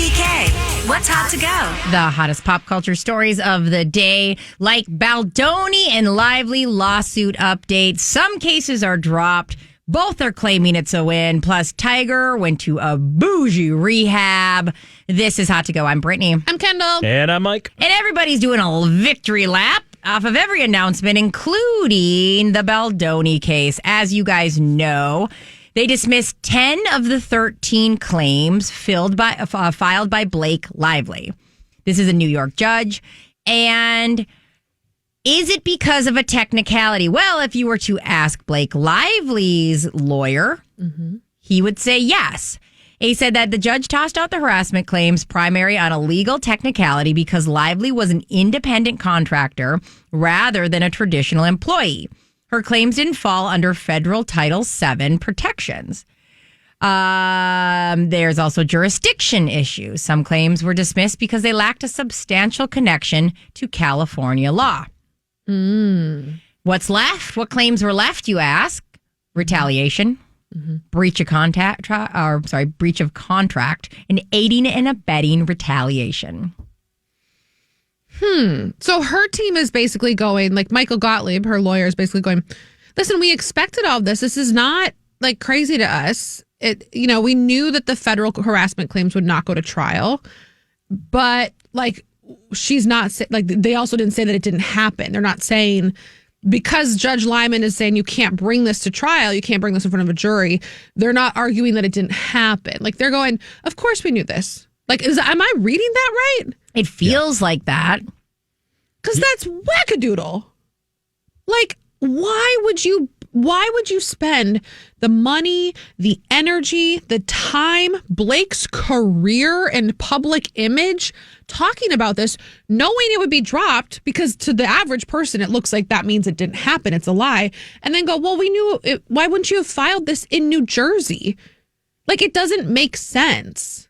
BK, what's hot to go? The hottest pop culture stories of the day, like Baldoni and Lively lawsuit update. Some cases are dropped. Both are claiming it's a win. Plus, Tiger went to a bougie rehab. This is Hot to Go. I'm Brittany. I'm Kendall. And I'm Mike. And everybody's doing a victory lap off of every announcement, including the Baldoni case. As you guys know, they dismissed 10 of the 13 claims filed by Blake Lively. This is a New York judge. And is it because of a technicality? Well, if you were to ask Blake Lively's lawyer, he would say yes. He said that the judge tossed out the harassment claims primary on a legal technicality because Lively was an independent contractor rather than a traditional employee. Her claims didn't fall under federal Title VII protections. There's also jurisdiction issues. Some claims were dismissed because they lacked a substantial connection to California law. What's left? What claims were left, you ask? Retaliation, breach of contract, and aiding and abetting retaliation. So her team is basically going, like Michael Gottlieb, her lawyer, is basically going, listen, we expected all of this. This is not like crazy to us. We knew that the federal harassment claims would not go to trial, but like she's not like they also didn't say that it didn't happen. They're not saying because Judge Lyman is saying you can't bring this to trial, you can't bring this in front of a jury. They're not arguing that it didn't happen. Like they're going, of course we knew this. Like, am I reading that right? It feels like that. Because that's wackadoodle. Like, why would you spend the money, the energy, the time, Blake's career and public image talking about this, knowing it would be dropped because to the average person, it looks like that means it didn't happen. It's a lie. And then go, well, we knew it. Why wouldn't you have filed this in New Jersey? Like, it doesn't make sense.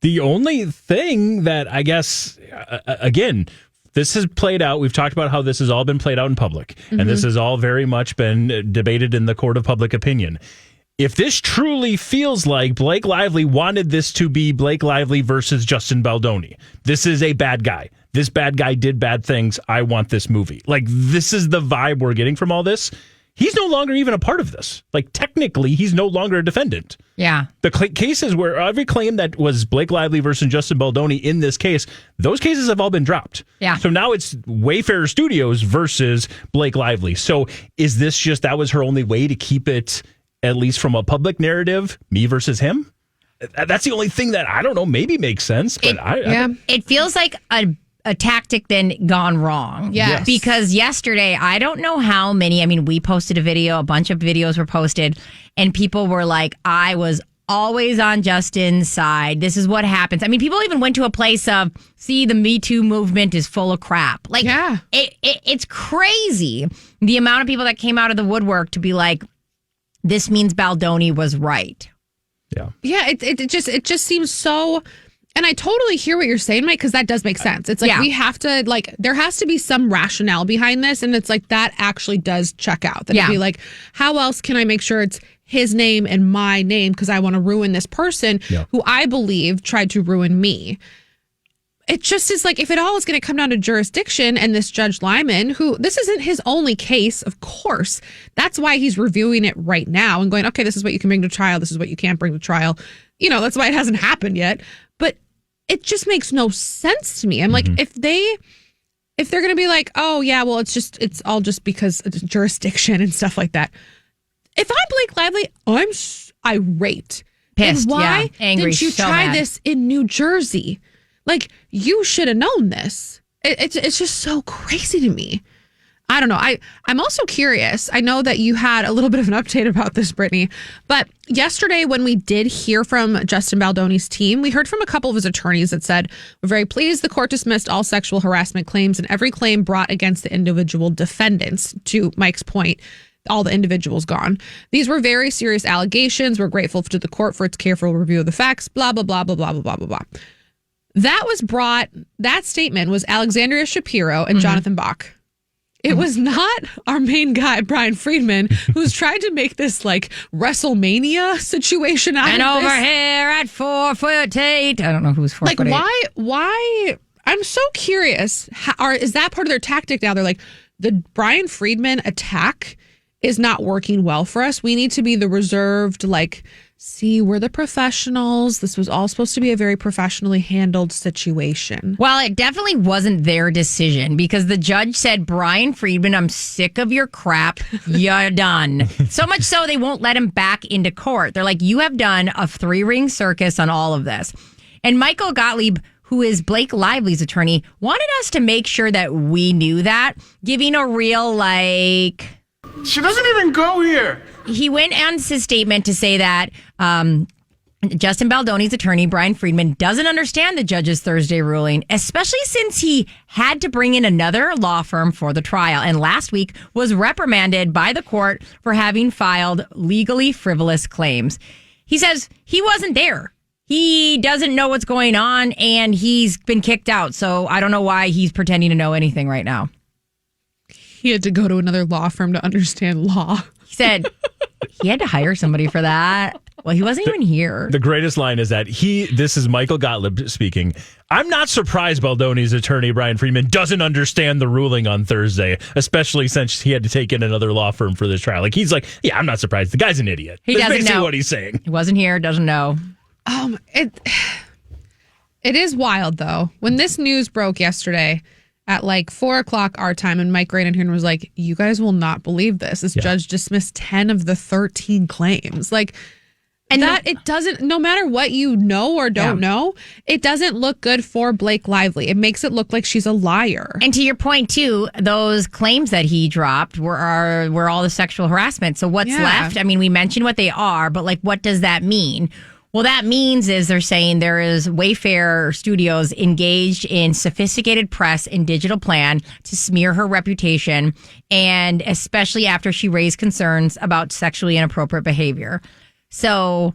The only thing that I guess, again, this has played out. We've talked about how this has all been played out in public, and this has all very much been debated in the court of public opinion. If this truly feels like Blake Lively wanted this to be Blake Lively versus Justin Baldoni, this is a bad guy. This bad guy did bad things. I want this movie. Like, this is the vibe we're getting from all this. He's no longer even a part of this. Like, technically, he's no longer a defendant. Yeah. The cases where every claim that was Blake Lively versus Justin Baldoni in this case, those cases have all been dropped. Yeah. So now it's Wayfarer Studios versus Blake Lively. So is this just that was her only way to keep it, at least from a public narrative, me versus him? That's the only thing that, I don't know, maybe makes sense. But it feels like a tactic then gone wrong. Yes. Because yesterday, I don't know how many, we posted a video, a bunch of videos were posted, and people were like, I was always on Justin's side. This is what happens. People even went to a place of, see, the Me Too movement is full of crap. Like, yeah. It's crazy the amount of people that came out of the woodwork to be like, this means Baldoni was right. Yeah. Yeah, it just seems so. And I totally hear what you're saying, Mike, because that does make sense. It's like we have to, like, there has to be some rationale behind this. And it's like that actually does check out. That it'd be like, how else can I make sure it's his name and my name because I want to ruin this person who I believe tried to ruin me? It just is like, if it all is going to come down to jurisdiction and this Judge Lyman, who this isn't his only case, of course. That's why he's reviewing it right now and going, okay, this is what you can bring to trial. This is what you can't bring to trial. That's why it hasn't happened yet. But it just makes no sense to me. I'm like, if they're going to be like, oh yeah, well, it's all just because of jurisdiction and stuff like that. If I'm Blake Lively, I'm irate. Pissed, and why angry, didn't you so try mad. this in New Jersey? Like, you should have known this. It's just so crazy to me. I don't know. I'm also curious. I know that you had a little bit of an update about this, Brittany, but yesterday when we did hear from Justin Baldoni's team, we heard from a couple of his attorneys that said, we're very pleased the court dismissed all sexual harassment claims and every claim brought against the individual defendants. To Mike's point, all the individuals gone. These were very serious allegations. We're grateful to the court for its careful review of the facts, blah, blah, blah, blah, blah, blah, blah, blah. That statement was Alexandria Shapiro and Jonathan Bach. it was not our main guy, Brian Friedman, who's trying to make this like WrestleMania situation out and of over this. here at 4'8". I don't know who's 4'8". Like, why? I'm so curious. Is that part of their tactic now? They're like, the Brian Friedman attack is not working well for us. We need to be the reserved, like, see, we're the professionals. This was all supposed to be a very professionally handled situation. Well, it definitely wasn't their decision because the judge said, Brian Friedman, I'm sick of your crap. You're done. So much so they won't let him back into court. They're like, you have done a 3-ring circus on all of this. And Michael Gottlieb, who is Blake Lively's attorney, wanted us to make sure that we knew that, giving a real, like... She doesn't even go here. He went on his statement to say that Justin Baldoni's attorney, Brian Friedman, doesn't understand the judge's Thursday ruling, especially since he had to bring in another law firm for the trial and last week was reprimanded by the court for having filed legally frivolous claims. He says he wasn't there. He doesn't know what's going on and he's been kicked out. So I don't know why he's pretending to know anything right now. He had to go to another law firm to understand law. He said he had to hire somebody for that. Well, he wasn't even here. The greatest line is that this is Michael Gottlieb speaking. I'm not surprised Baldoni's attorney, Brian Friedman, doesn't understand the ruling on Thursday, especially since he had to take in another law firm for this trial. Like, he's like, yeah, I'm not surprised. The guy's an idiot. He That's doesn't basically know what he's saying. He wasn't here, doesn't know. It is wild, though. When this news broke yesterday at like 4:00 our time, and Mike Graydon was like, you guys will not believe this. This judge dismissed 10 of the 13 claims. Like, and it doesn't, no matter what you know or don't know, it doesn't look good for Blake Lively. It makes it look like she's a liar. And to your point, too, those claims that he dropped were all the sexual harassment. So what's left? I mean, we mentioned what they are, but like, what does that mean? Well, that means is they're saying there is Wayfair Studios engaged in sophisticated press and digital plan to smear her reputation, and especially after she raised concerns about sexually inappropriate behavior. So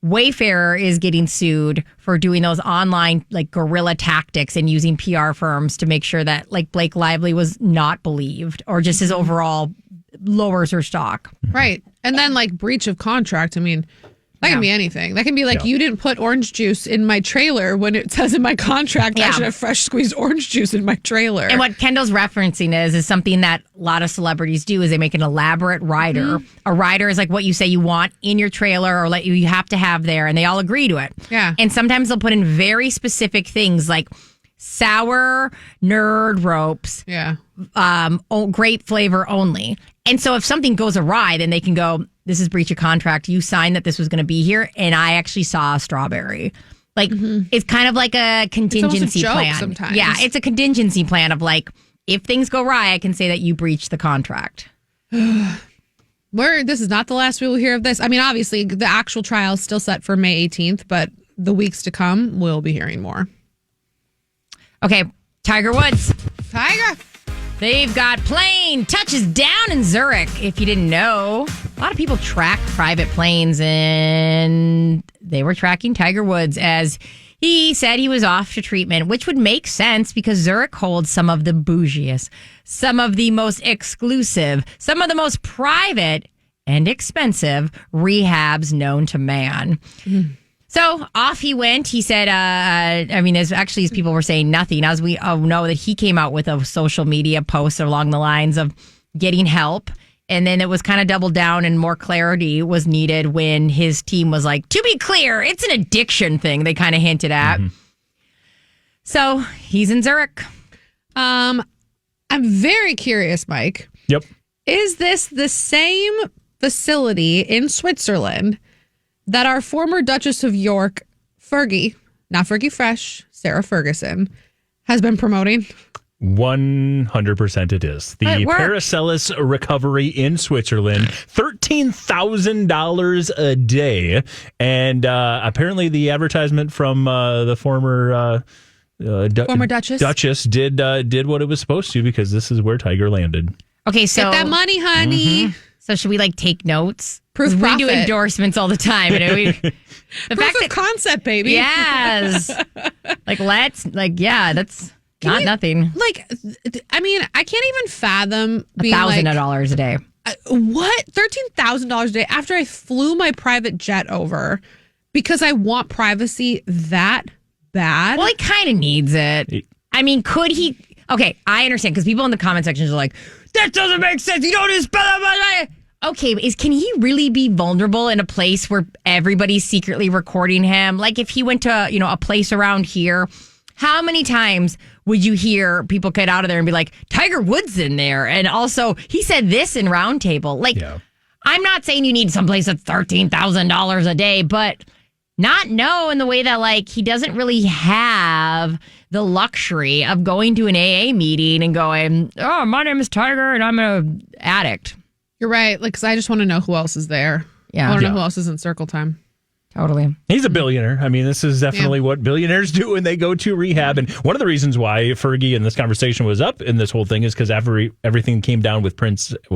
Wayfair is getting sued for doing those online like guerrilla tactics and using PR firms to make sure that like Blake Lively was not believed or just his overall lowers her stock. Right. And then like breach of contract. I mean, that can be anything. That can be like, you didn't put orange juice in my trailer when it says in my contract I should have fresh squeezed orange juice in my trailer. And what Kendall's referencing is something that a lot of celebrities do is they make an elaborate rider. Mm-hmm. A rider is like what you say you want in your trailer or let you have to have there, and they all agree to it. Yeah. And sometimes they'll put in very specific things like sour nerd ropes. Yeah. Grape flavor only. And so if something goes awry, then they can go, this is breach of contract. You signed that this was going to be here, and I actually saw a strawberry. Like, it's kind of like a contingency plan. Sometimes. Yeah, it's a contingency plan of like, if things go awry, I can say that you breached the contract. This is not the last we will hear of this. I mean, obviously, the actual trial is still set for May 18th, but the weeks to come, we'll be hearing more. Okay, Tiger Woods. Tiger. They've got plane touches down in Zurich. If you didn't know, a lot of people track private planes, and they were tracking Tiger Woods as he said he was off to treatment, which would make sense because Zurich holds some of the bougiest, some of the most exclusive, some of the most private and expensive rehabs known to man. So off he went. He said, as people were saying nothing, as we know that he came out with a social media post along the lines of getting help. And then it was kind of doubled down and more clarity was needed when his team was like, to be clear, it's an addiction thing they kind of hinted at. Mm-hmm. So he's in Zurich. I'm very curious, Mike. Yep. Is this the same facility in Switzerland that our former Duchess of York, Fergie, not Fergie Fresh, Sarah Ferguson, has been promoting? 100% it is. The Paracelsus Recovery in Switzerland, $13,000 a day. And apparently the advertisement from the former Duchess did what it was supposed to, because this is where Tiger landed. Okay, so get that money, honey. Mm-hmm. So should we take notes? Proof we do endorsements all the time. The proof of concept, baby. Yes. That's Not nothing. Like, I mean, I can't even fathom being $1,000 a day. What? $13,000 a day after I flew my private jet over because I want privacy that bad? Well, he kind of needs it. I mean, could he? Okay, I understand because people in the comment sections are like, that doesn't make sense. You don't just spell it. Okay, can he really be vulnerable in a place where everybody's secretly recording him? Like if he went to, a place around here, how many times would you hear people get out of there and be like, Tiger Woods in there? And also, he said this in Roundtable. Like, I'm not saying you need someplace that's $13,000 a day, but not know in the way that, like, he doesn't really have the luxury of going to an AA meeting and going, oh, my name is Tiger and I'm an addict. You're right. Like, because I just want to know who else is there. Yeah. I want to know who else is in circle time. Totally. He's a billionaire. I mean, this is definitely what billionaires do when they go to rehab. And one of the reasons why Fergie in this conversation was up in this whole thing is because everything came down with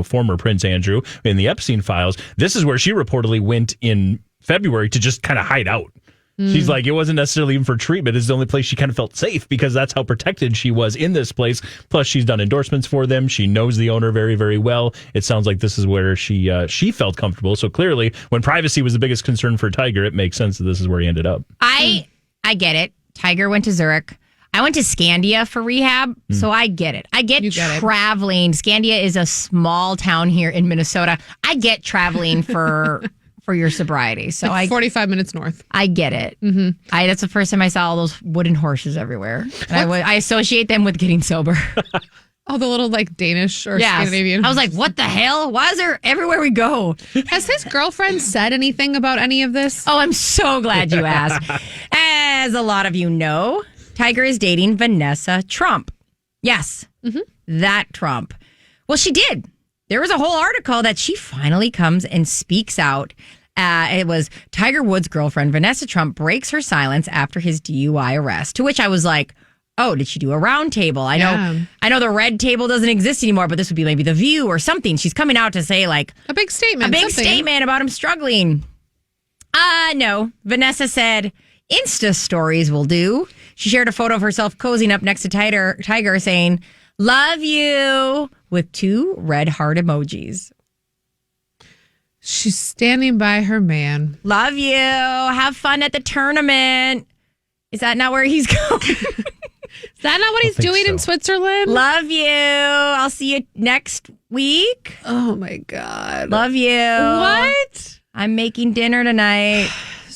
former Prince Andrew in the Epstein files. This is where she reportedly went in February to just kind of hide out. She's like, it wasn't necessarily even for treatment. It's the only place she kind of felt safe because that's how protected she was in this place. Plus, she's done endorsements for them. She knows the owner very, very well. It sounds like this is where she felt comfortable. So clearly, when privacy was the biggest concern for Tiger, it makes sense that this is where he ended up. I get it. Tiger went to Zurich. I went to Scandia for rehab, so I get it. I get traveling. Scandia is a small town here in Minnesota. I get traveling for your sobriety. So like 45 minutes north. I get it. Mm-hmm. That's the first time I saw all those wooden horses everywhere. And I associate them with getting sober. Oh, the little like Danish or Scandinavian. I was like, what the hell? Why is there everywhere we go? Has his girlfriend said anything about any of this? Oh, I'm so glad you asked. As a lot of you know, Tiger is dating Vanessa Trump. Yes, that Trump. Well, she did. There was a whole article that she finally comes and speaks out. It was Tiger Woods' girlfriend, Vanessa Trump, breaks her silence after his DUI arrest. To which I was like, oh, did she do a round table? I know the red table doesn't exist anymore, but this would be maybe The View or something. She's coming out to say like a big statement. About him struggling. No. Vanessa said, Insta stories will do. She shared a photo of herself cozying up next to Tiger saying, love you, with 2 red heart emojis. She's standing by her man. Love you. Have fun at the tournament. Is that not where he's going? Is that not what he's doing in Switzerland? Love you. I'll see you next week. Oh, my God. Love you. What? I'm making dinner tonight.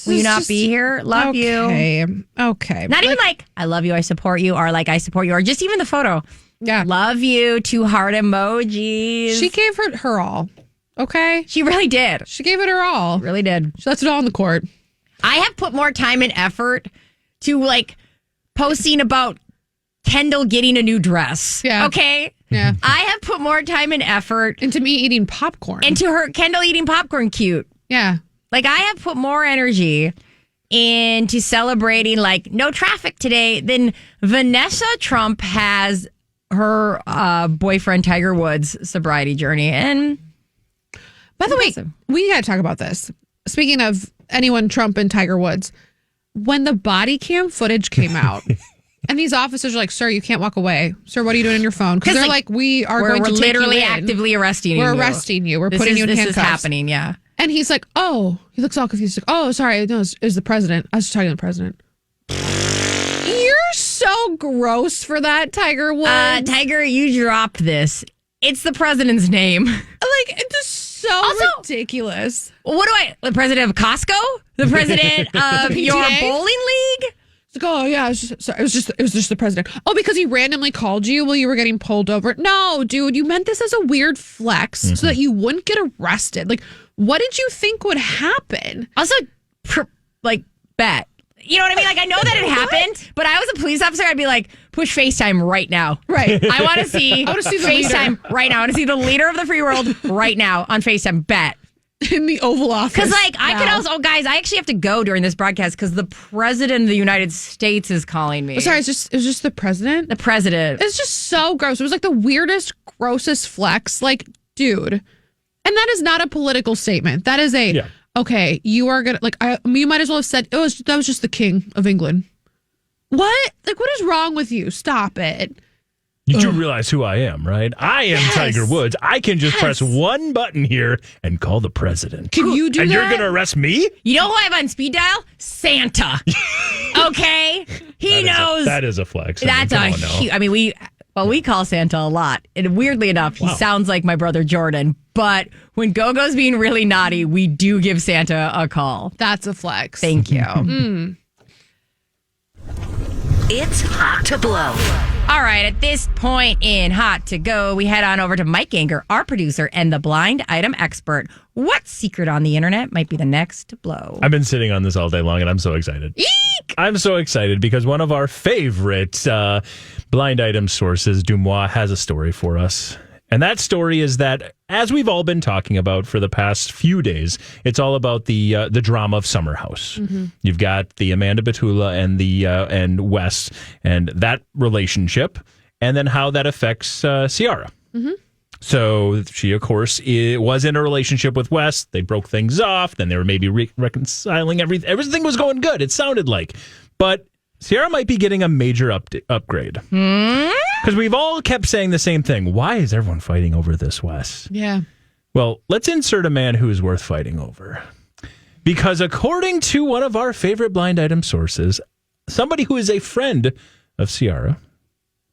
Will you not be here? Love you. Okay. Not even like, I love you, I support you, or like, I support you, or just even the photo. Yeah. Love you, 2 heart emojis. She gave her all. Okay? She really did. She gave it her all. Really did. She left it all on the court. I have put more time and effort to like posting about Kendall getting a new dress. Yeah. Okay? Yeah. I have put more time and effort into me eating popcorn. Into her Kendall eating popcorn cute. Yeah. Like I have put more energy into celebrating like no traffic today than Vanessa Trump has her boyfriend Tiger Woods' sobriety journey. And by the way, we got to talk about this. Speaking of anyone Trump and Tiger Woods, when the body cam footage came out, and these officers are like, "Sir, you can't walk away. Sir, what are you doing on your phone?" Because they're like, "We are going to literally take you in. actively arresting you. We're arresting you. We're putting you in handcuffs." This is happening. Yeah. And he's like, "Oh," he looks all confused. Like, "Oh, sorry, no, it was the president. I was just talking to the president." You're so gross for that, Tiger Woods. Tiger, you dropped this. It's the president's name. Like, it's just so ridiculous. What do the president of Costco? The president of your bowling league? It's like, oh yeah, it was just the president. Oh, because he randomly called you while you were getting pulled over. No, dude, you meant this as a weird flex so that you wouldn't get arrested. Like, what did you think would happen? Also, bet. You know what I mean? Like, I know that it happened, but I was a police officer. I'd be like, push FaceTime right now. Right. I want to see the FaceTime right now. I want to see the leader of the free world right now on FaceTime. Bet. In the Oval Office. Because, like, I could also, guys, I actually have to go during this broadcast because the president of the United States is calling me. Oh, sorry, it was just the president? The president. It's just so gross. It was like the weirdest, grossest flex. Like, dude. And that is not a political statement. That is okay, you are going to, like, you might as well have said, that was just the king of England. What? Like, what is wrong with you? Stop it. You do realize who I am, right? I am Tiger Woods. I can just press one button here and call the president. Can you do and that? you're going to arrest me? You know who I have on speed dial? Santa. Okay? He knows. That is a flex. That's a huge. I mean, we call Santa a lot. And weirdly enough, he sounds like my brother Jordan. But when Gogo's being really naughty, we do give Santa a call. That's a flex. Thank you. It's hot to blow. All right, at this point in Hot to Go, we head on over to Mike Anger, our producer and the blind item expert. What secret on the internet might be the next to blow? I've been sitting on this all day long, and I'm so excited. Eek! I'm so excited because one of our favorite blind item sources, Dumois, has a story for us. And that story is that, as we've all been talking about for the past few days, it's all about the drama of Summer House. Mm-hmm. You've got the Amanda Batula and Wes and that relationship, and then how that affects Ciara. Mm-hmm. So she, of course, was in a relationship with Wes. They broke things off. Then they were maybe reconciling everything. Everything was going good, it sounded like. But Ciara might be getting a major upgrade. Because we've all kept saying the same thing. Why is everyone fighting over this, Wes? Yeah. Well, let's insert a man who is worth fighting over. Because according to one of our favorite blind item sources, somebody who is a friend of Ciara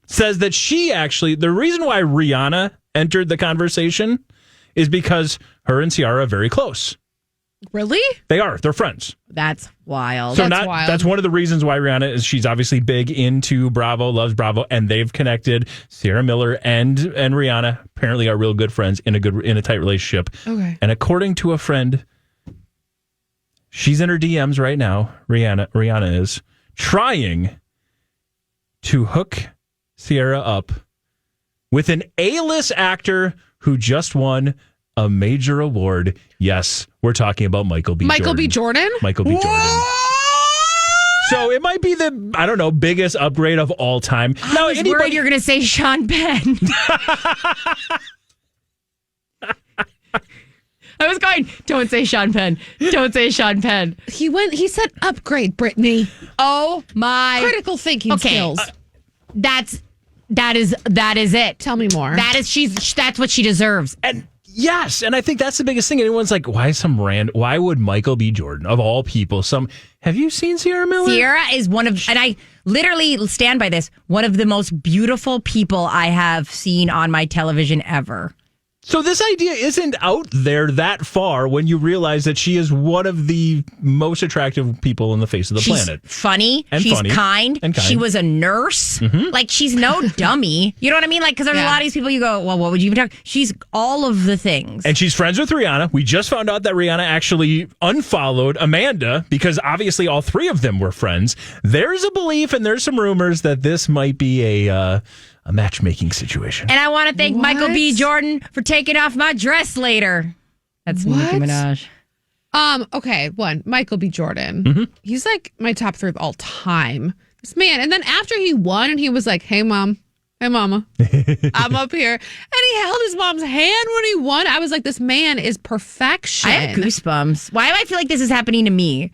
says that the reason why Rihanna entered the conversation is because her and Ciara are very close. Really? They are. They're friends. That's wild. So wild. That's one of the reasons why Rihanna she's obviously big into Bravo, loves Bravo, and they've connected. Ciara Miller and Rihanna apparently are real good friends in a tight relationship. Okay. And according to a friend, she's in her DMs right now. Rihanna is trying to hook Ciara up with an A-list actor who just won a major award. Yes, we're talking about Michael B. Jordan. Michael B. Jordan? Michael B. Jordan. So it might be the, biggest upgrade of all time. I was worried you're going to say Sean Penn. I was going, don't say Sean Penn. Don't say Sean Penn. He said upgrade, Brittany. Oh my. Critical thinking skills. That is it. Tell me more. That's what she deserves. And yes, and I think that's the biggest thing. Anyone's like, why would Michael B. Jordan, of all people, have you seen Ciara Miller? Ciara is and I literally stand by this, one of the most beautiful people I have seen on my television ever. So this idea isn't out there that far when you realize that she is one of the most attractive people on the face of the planet. Funny. She's kind. She was a nurse. Mm-hmm. Like, she's no dummy. You know what I mean? Like, because there's a lot of these people you go, well, what would you even talk? She's all of the things. And she's friends with Rihanna. We just found out that Rihanna actually unfollowed Amanda because obviously all three of them were friends. There's a belief and there's some rumors that this might be a matchmaking situation. And I want to thank Michael B. Jordan for taking off my dress later. That's Nicki Minaj. Okay, Michael B. Jordan. Mm-hmm. He's like my top 3 of all time. This man. And then after he won and he was like, hey, mom. Hey, mama. I'm up here. And he held his mom's hand when he won. I was like, this man is perfection. I have goosebumps. Why do I feel like this is happening to me?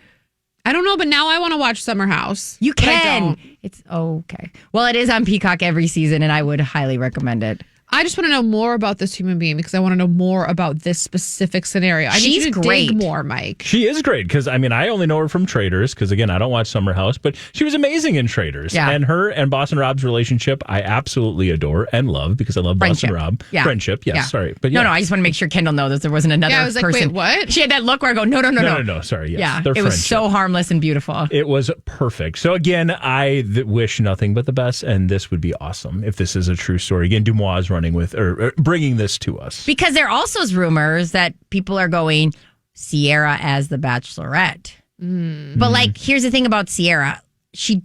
I don't know, but now I want to watch Summer House. You can. It's okay. Well, it is on Peacock every season, and I would highly recommend it. I just want to know more about this human being because I want to know more about this specific scenario. I need you to dig more, Mike. She is great because, I only know her from Traitors because, again, I don't watch Summer House, but she was amazing in Traitors. Yeah. And her and Boston Rob's relationship, I absolutely adore and love because I love Boston Rob. Yeah. Friendship, yes, yeah. Sorry. But No, I just want to make sure Kendall knows that there wasn't another person. I was like, wait, what? She had that look where I go, no. Sorry, yes. Yeah, Their it was so harmless and beautiful. It was perfect. So, again, I wish nothing but the best, and this would be awesome if this is a true story. Again, Dumois is running with, or bringing this to us. Because there also is rumors that people are going Ciara as the Bachelorette. But here's the thing about Ciara. She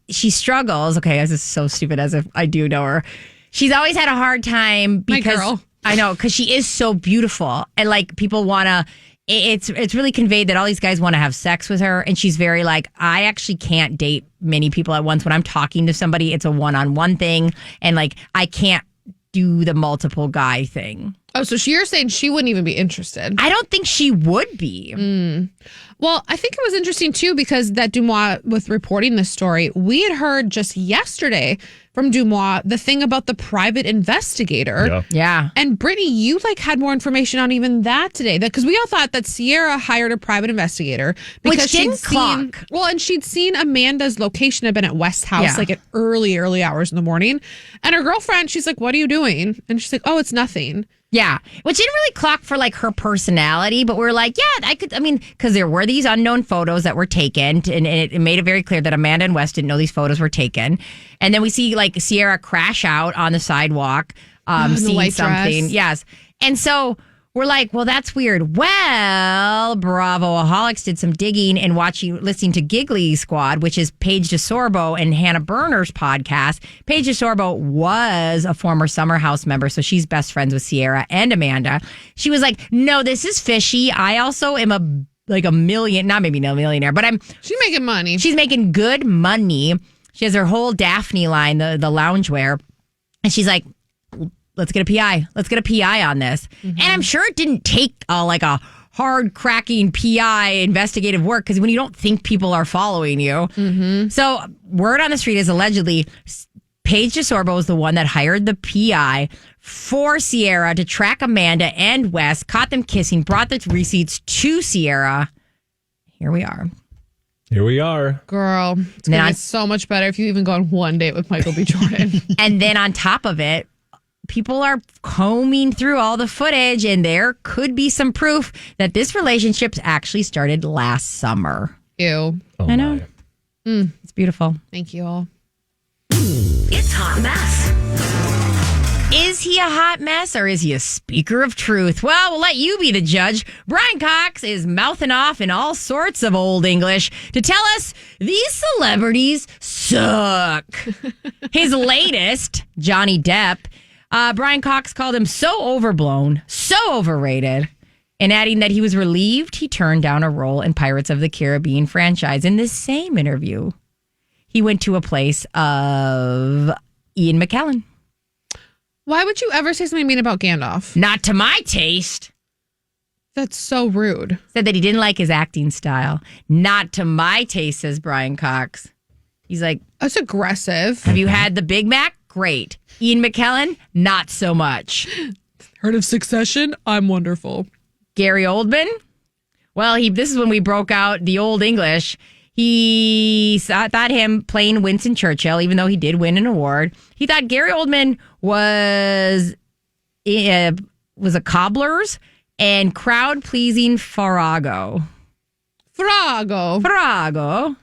struggles. Okay, this is so stupid as if I do know her. She's always had a hard time because my girl. I know, because she is so beautiful. And people want to, it's really conveyed that all these guys want to have sex with her. And she's very I actually can't date many people at once. When I'm talking to somebody, it's a one-on-one thing. And I can't do the multiple guy thing. Oh, so you're saying she wouldn't even be interested? I don't think she would be. Well, I think it was interesting, too, because that Dumois was reporting this story. We had heard just yesterday from Dumois the thing about the private investigator. Yeah. And Brittany, you had more information on even that today. Because we all thought that Sierra hired a private investigator. Because Which didn't clock. And she'd seen Amanda's location had been at West House, at early hours in the morning. And her girlfriend, she's like, what are you doing? And she's like, oh, it's nothing. Yeah, which didn't really clock for her personality, but we're like, yeah, because there were these unknown photos that were taken, and it made it very clear that Amanda and Wes didn't know these photos were taken. And then we see Sierra crash out on the sidewalk, seeing something. Dress. Yes. And so we're like, well, that's weird. Well, Bravoaholics did some digging and listening to Giggly Squad, which is Paige DeSorbo and Hannah Berner's podcast. Paige DeSorbo was a former Summer House member, so she's best friends with Sierra and Amanda. She was like, no, this is fishy. I also am a millionaire, but She's making money. She's making good money. She has her whole Daphne line, the loungewear. And she's like, let's get a PI. Let's get a PI on this. And I'm sure it didn't take a hard cracking PI investigative work, because when you don't think people are following you. So word on the street is allegedly Paige DeSorbo is the one that hired the PI for Sierra to track Amanda and Wes, caught them kissing, brought the receipts to Sierra. Here we are. Girl, it's going to get so much better if you even go on one date with Michael B. Jordan. And then on top of it, people are combing through all the footage, and there could be some proof that this relationship actually started last summer. Ew. Oh, I know. It's beautiful. Thank you all. It's Hot Mess. Is he a hot mess, or is he a speaker of truth? Well, we'll let you be the judge. Brian Cox is mouthing off in all sorts of old English to tell us these celebrities suck. His latest, Johnny Depp, Brian Cox called him so overblown, so overrated, and adding that he was relieved he turned down a role in Pirates of the Caribbean franchise. In this same interview, he went to a place of Ian McKellen. Why would you ever say something mean about Gandalf? Not to my taste. That's so rude. Said that he didn't like his acting style. Not to my taste, says Brian Cox. He's like, That's aggressive. have you had the Big Mac? Great. Ian McKellen? Not so much. Heard of Succession? I'm wonderful. Gary Oldman? Well, this is when we broke out the old English. He thought him playing Winston Churchill, even though he did win an award. He thought Gary Oldman was a cobbler's and crowd-pleasing Farrago. Farrago,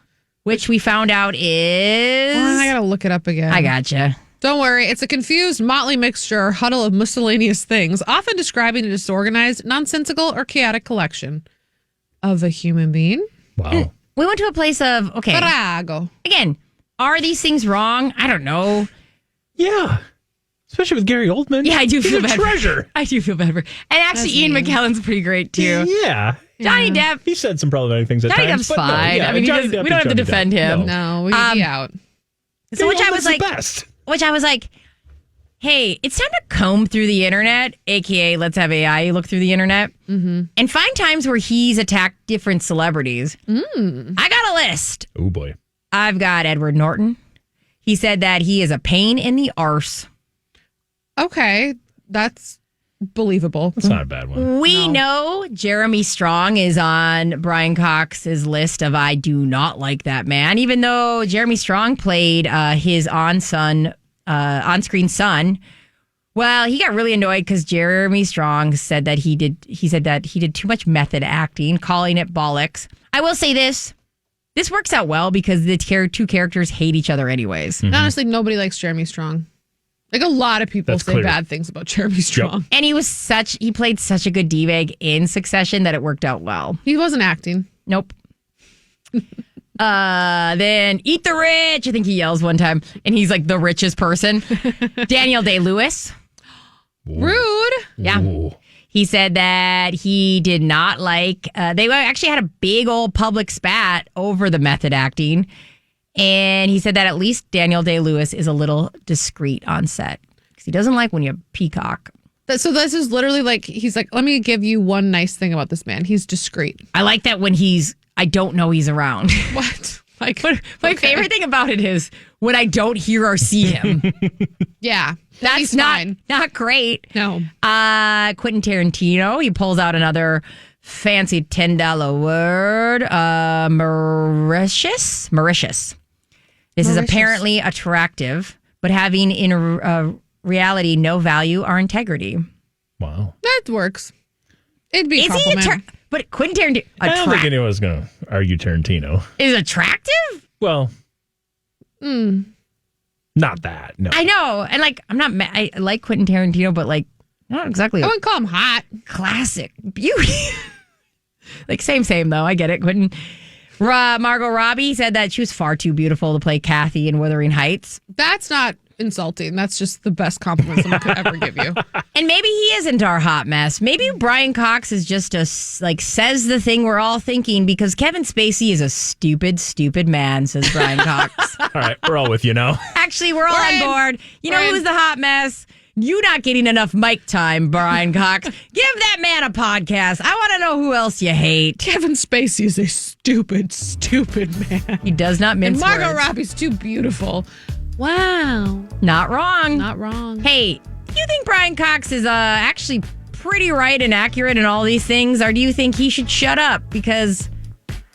which we found out is... Well, I gotta look it up again. I gotcha. Don't worry. It's a confused, motley mixture or huddle of miscellaneous things, often describing a disorganized, nonsensical, or chaotic collection of a human being. Wow. We went to a place of, okay. Farrago. Again, are these things wrong? I don't know. Yeah. Especially with Gary Oldman. Yeah, I do feel He's a bad. treasure. I do feel bad for. And actually, Ian McKellen's pretty great too. Yeah. Johnny Depp. He said some problematic things at Johnny times. Depp's but no, fine. yeah, I mean, Johnny we Depp don't have to Johnny defend Depp. him. No, we need to be out. So which I was like, the best. which I was like, hey, it's time to comb through the internet, aka let's have AI look through the internet and find times where he's attacked different celebrities. I got a list. Oh boy. I've got Edward Norton. He said that he is a pain in the arse. Okay, that's believable. That's not a bad one. We know Jeremy Strong is on Brian Cox's list of I do not like that man, even though Jeremy Strong played his on-screen son. Well, he got really annoyed because Jeremy Strong said that he did too much method acting, calling it bollocks. I will say this works out well because the two characters hate each other anyways. Honestly, nobody likes Jeremy Strong. Like a lot of people That's say clear. bad things about Jeremy Strong. And he played such a good D-bag in Succession that it worked out well. He wasn't acting. Nope. Then Eat the Rich. I think he yells one time, and he's like the richest person. Daniel Day-Lewis. Rude. Yeah. Ooh. He said that he did not like, they actually had a big old public spat over the method acting. And he said that at least Daniel Day-Lewis is a little discreet on set because he doesn't like when you peacock. So this is literally like, he's like, let me give you one nice thing about this man. He's discreet. I like that when I don't know he's around. What? Like, my favorite thing about it is when I don't hear or see him. Yeah. That's not great. No. Quentin Tarantino, he pulls out another fancy $10 word. Mauritius. This is apparently attractive, but having in reality no value or integrity. Wow. That works. It'd be a compliment. But Quentin Tarantino... I don't think anyone's going to argue Tarantino. Is attractive? Well... Not that, no. I know. And like, I'm not mad. I like Quentin Tarantino, but like, not exactly. I wouldn't call him hot. Classic beauty. Like, same, though. I get it, Quentin. Margot Robbie said that she was far too beautiful to play Kathy in Wuthering Heights. That's not insulting. That's just the best compliment someone could ever give you. And maybe he isn't our hot mess. Maybe Brian Cox is just says the thing we're all thinking because Kevin Spacey is a stupid, stupid man, says Brian Cox. All right, we're all with you now. Actually, we're all on board. You know who's the hot mess? You not getting enough mic time, Brian Cox. Give that man a podcast. I want to know who else you hate. Kevin Spacey is a stupid, stupid man. He does not mince words. Margot words. Robbie's too beautiful. Wow. Not wrong. Not wrong. Hey, do you think Brian Cox is actually pretty right and accurate in all these things? Or do you think he should shut up? Because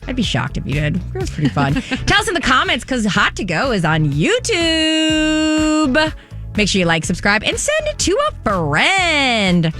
I'd be shocked if he did. It was pretty fun. Tell us in the comments because Hot to Go is on YouTube. Make sure you like, subscribe, and send it to a friend.